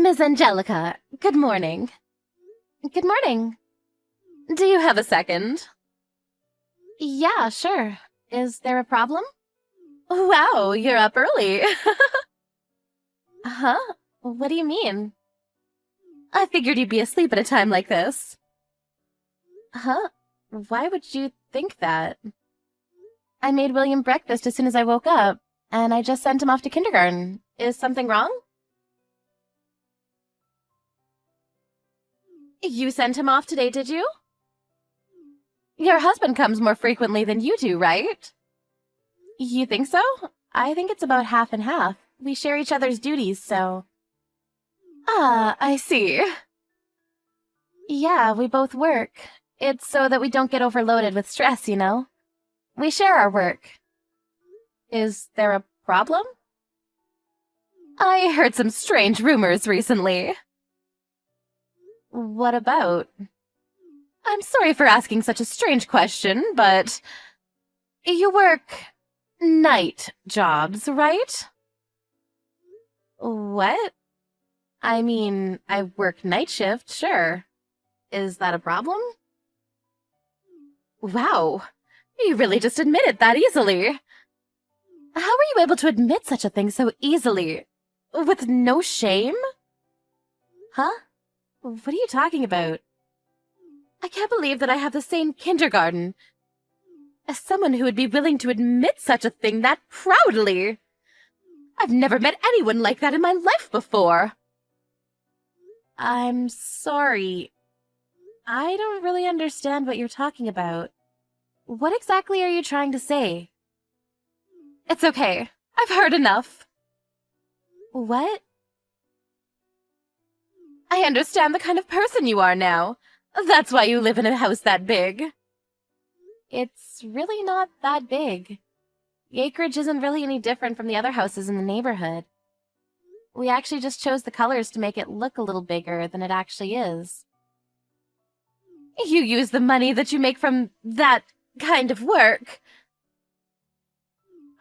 Miss Angelica, good morning. Good morning. Do you have a second? Yeah, sure. Is there a problem? Wow, you're up early. Huh? What do you mean? I figured you'd be asleep at a time like this. Huh? Why would you think that? I made William breakfast as soon as I woke up, and I just sent him off to kindergarten. Is something wrong? You sent him off today, did you? Your husband comes more frequently than you do, right? You think so? I think it's about half and half. We share each other's duties, so... Ah, I see. Yeah, we both work. It's so that we don't get overloaded with stress, you know? We share our work. Is there a problem? I heard some strange rumors recently. What about? I'm sorry for asking such a strange question, but... You work... night jobs, right? What? I mean, I work night shift, sure. Is that a problem? Wow, you really just admit it that easily. How are you able to admit such a thing so easily? With no shame? Huh? What are you talking about? I can't believe that I have the same kindergarten as someone who would be willing to admit such a thing that proudly. I've never met anyone like that in my life before. I'm sorry. I don't really understand what you're talking about. What exactly are you trying to say? It's okay. I've heard enough. What? I understand the kind of person you are now. That's why you live in a house that big. It's really not that big. The acreage isn't really any different from the other houses in the neighborhood. We actually just chose the colors to make it look a little bigger than it actually is. You use the money that you make from that kind of work.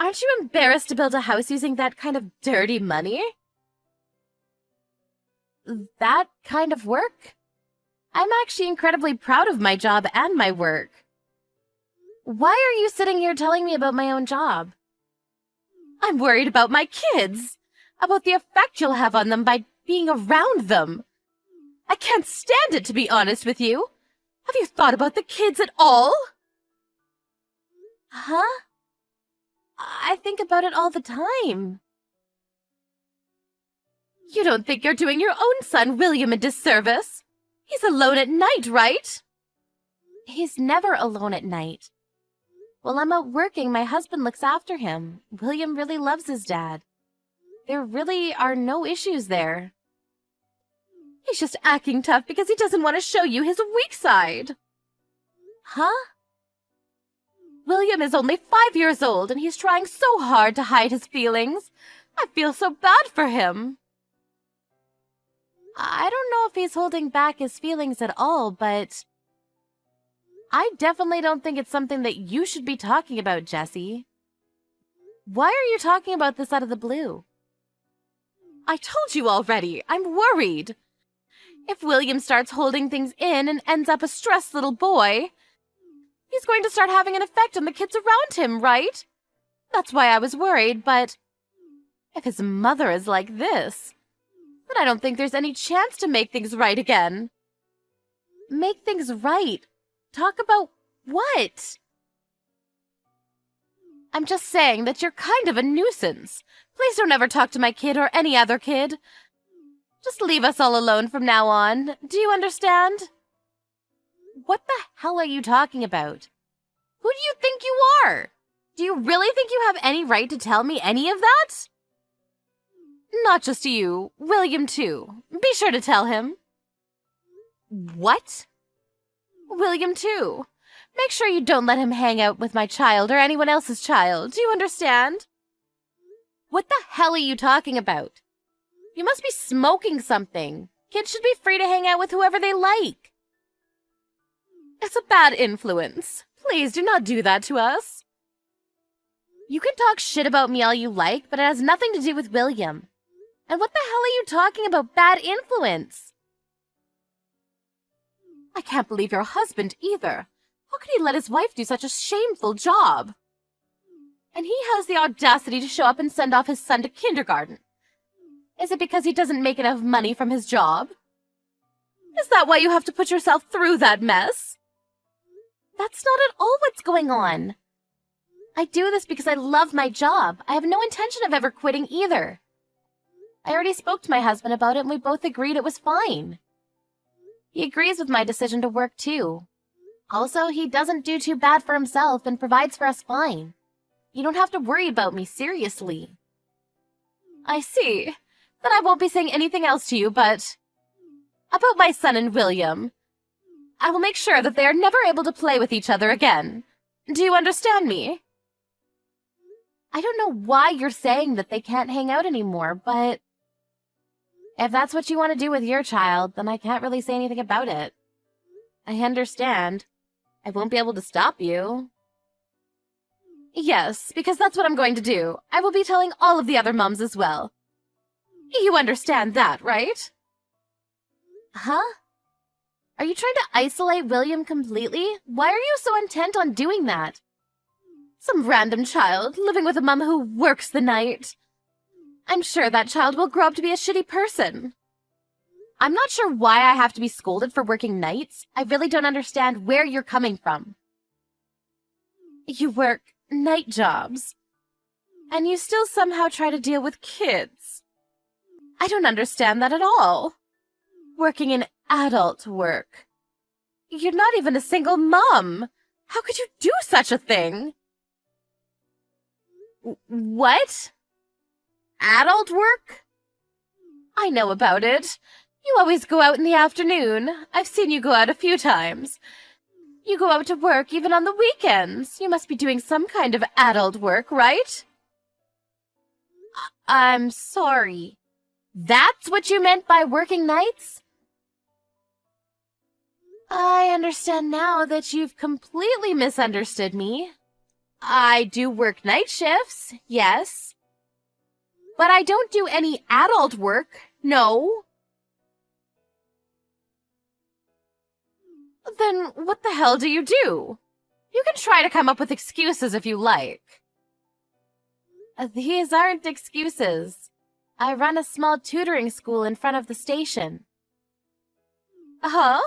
Aren't you embarrassed to build a house using that kind of dirty money? That kind of work? I'm actually incredibly proud of my job and my work. Why are you sitting here telling me about my own job? I'm worried about my kids, about the effect you'll have on them by being around them. I can't stand it, to be honest with you. Have you thought about the kids at all? Huh? I think about it all the time. You don't think you're doing your own son, William, a disservice? He's alone at night, right? He's never alone at night. While I'm out working, my husband looks after him. William really loves his dad. There really are no issues there. He's just acting tough because he doesn't want to show you his weak side. Huh? William is only 5 years old, and he's trying so hard to hide his feelings. I feel so bad for him. I don't know if he's holding back his feelings at all, but I definitely don't think it's something that you should be talking about, Jessie. Why are you talking about this out of the blue? I told you already, I'm worried. If William starts holding things in and ends up a stressed little boy, he's going to start having an effect on the kids around him, right? That's why I was worried, but if his mother is like this, then I don't think there's any chance to make things right again. Make things right? Talk about what? I'm just saying that you're kind of a nuisance. Please don't ever talk to my kid or any other kid. Just leave us all alone from now on. Do you understand? What the hell are you talking about? Who do you think you are? Do you really think you have any right to tell me any of that? Not just you, William too. Be sure to tell him. What? William too. Make sure you don't let him hang out with my child or anyone else's child. Do you understand? What the hell are you talking about? You must be smoking something. Kids should be free to hang out with whoever they like. It's a bad influence. Please do not do that to us. You can talk shit about me all you like, but it has nothing to do with William. And what the hell are you talking about bad influence? I can't believe your husband either. How could he let his wife do such a shameful job? And he has the audacity to show up and send off his son to kindergarten. Is it because he doesn't make enough money from his job? Is that why you have to put yourself through that mess? That's not at all what's going on. I do this because I love my job. I have no intention of ever quitting either. I already spoke to my husband about it and we both agreed it was fine. He agrees with my decision to work too. Also, he doesn't do too bad for himself and provides for us fine. You don't have to worry about me, seriously. I see. Then I won't be saying anything else to you, but... about my son and William. I will make sure that they are never able to play with each other again. Do you understand me? I don't know why you're saying that they can't hang out anymore, but... if that's what you want to do with your child, then I can't really say anything about it. I understand. I won't be able to stop you. Yes, because that's what I'm going to do. I will be telling all of the other mums as well. You understand that, right? Huh? Are you trying to isolate William completely? Why are you so intent on doing that? Some random child living with a mum who works the night. I'm sure that child will grow up to be a shitty person. I'm not sure why I have to be scolded for working nights. I really don't understand where you're coming from. You work night jobs, and you still somehow try to deal with kids. I don't understand that at all. Working in adult work. You're not even a single mom. How could you do such a thing? What? Adult work? I know about it. You always go out in the afternoon. I've seen you go out a few times. You go out to work even on the weekends. You must be doing some kind of adult work, right? I'm sorry. That's what you meant by working nights? I understand now that you've completely misunderstood me. I do work night shifts, yes. But I don't do any adult work, no. Then what the hell do you do? You can try to come up with excuses if you like. These aren't excuses. I run a small tutoring school in front of the station. Huh?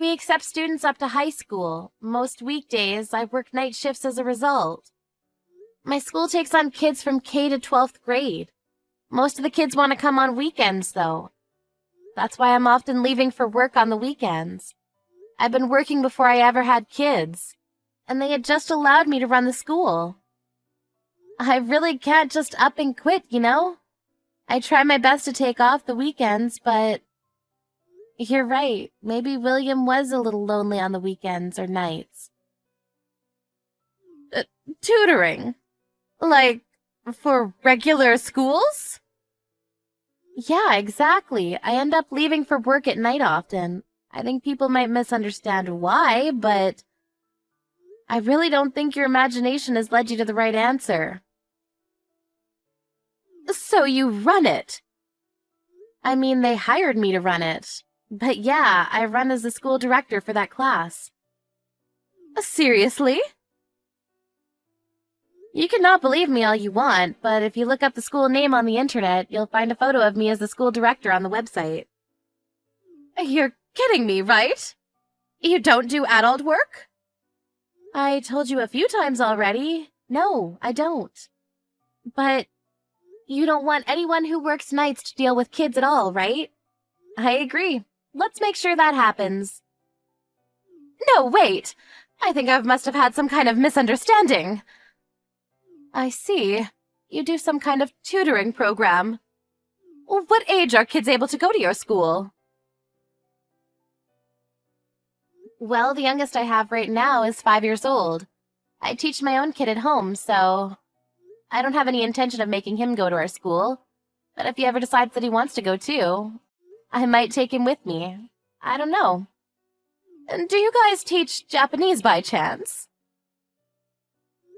We accept students up to high school. Most weekdays, I work night shifts as a result. My school takes on kids from K to 12th grade. Most of the kids want to come on weekends, though. That's why I'm often leaving for work on the weekends. I've been working before I ever had kids, and they had just allowed me to run the school. I really can't just up and quit, you know? I try my best to take off the weekends, but... you're right. Maybe William was a little lonely on the weekends or nights. Tutoring? Like, for regular schools? Yeah, exactly. I end up leaving for work at night often. I think people might misunderstand why, but I really don't think your imagination has led you to the right answer. So you run it? I mean, they hired me to run it. But yeah, I run as the school director for that class. Seriously? You can not believe me all you want, but if you look up the school name on the internet, you'll find a photo of me as the school director on the website. You're kidding me, right? You don't do adult work? I told you a few times already. No, I don't. But you don't want anyone who works nights to deal with kids at all, right? I agree. Let's make sure that happens. No, wait. I think I must have had some kind of misunderstanding. I see. You do some kind of tutoring program. What age are kids able to go to your school? Well, the youngest I have right now is 5 years old. I teach my own kid at home, so I don't have any intention of making him go to our school. But if he ever decides that he wants to go too, I might take him with me. I don't know. Do you guys teach Japanese by chance?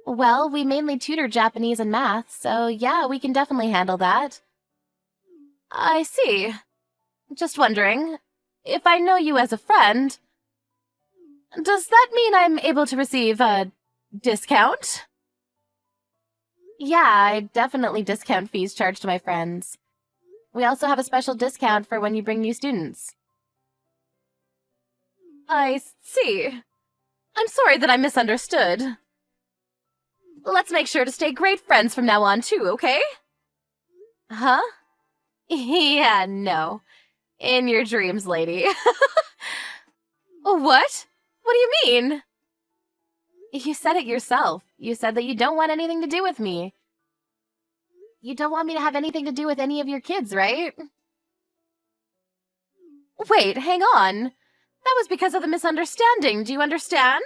Well, we mainly tutor Japanese and math, so yeah, we can definitely handle that. I see. Just wondering, if I know you as a friend, does that mean I'm able to receive a discount? Yeah, I definitely discount fees charged to my friends. We also have a special discount for when you bring new students. I see. I'm sorry that I misunderstood. Let's make sure to stay great friends from now on, too, okay? Huh? Yeah, no. In your dreams, lady. What? What do you mean? You said it yourself. You said that you don't want anything to do with me. You don't want me to have anything to do with any of your kids, right? Wait, hang on. That was because of the misunderstanding. Do you understand?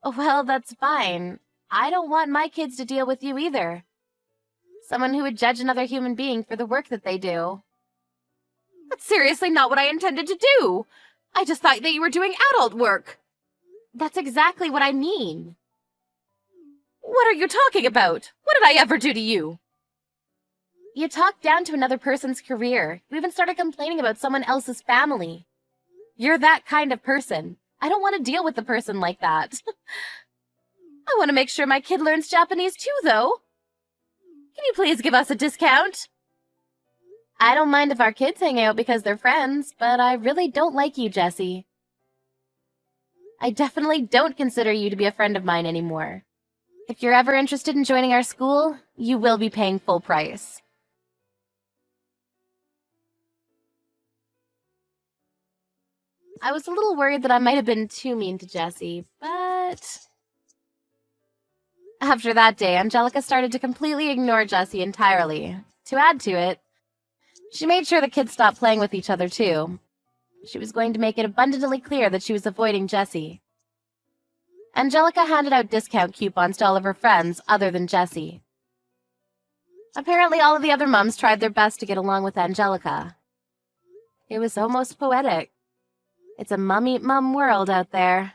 Well, that's fine. I don't want my kids to deal with you either. Someone who would judge another human being for the work that they do. That's seriously not what I intended to do. I just thought that you were doing adult work. That's exactly what I mean. What are you talking about? What did I ever do to you? You talked down to another person's career. You even started complaining about someone else's family. You're that kind of person. I don't want to deal with a person like that. I want to make sure my kid learns Japanese too, though. Can you please give us a discount? I don't mind if our kids hang out because they're friends, but I really don't like you, Jessie. I definitely don't consider you to be a friend of mine anymore. If you're ever interested in joining our school, you will be paying full price. I was a little worried that I might have been too mean to Jessie, but... After that day, Angelica started to completely ignore Jessie entirely. To add to it, she made sure the kids stopped playing with each other too. She was going to make it abundantly clear that she was avoiding Jessie. Angelica handed out discount coupons to all of her friends other than Jessie. Apparently all of the other mums tried their best to get along with Angelica. It was almost poetic. It's a mum-eat-mum world out there.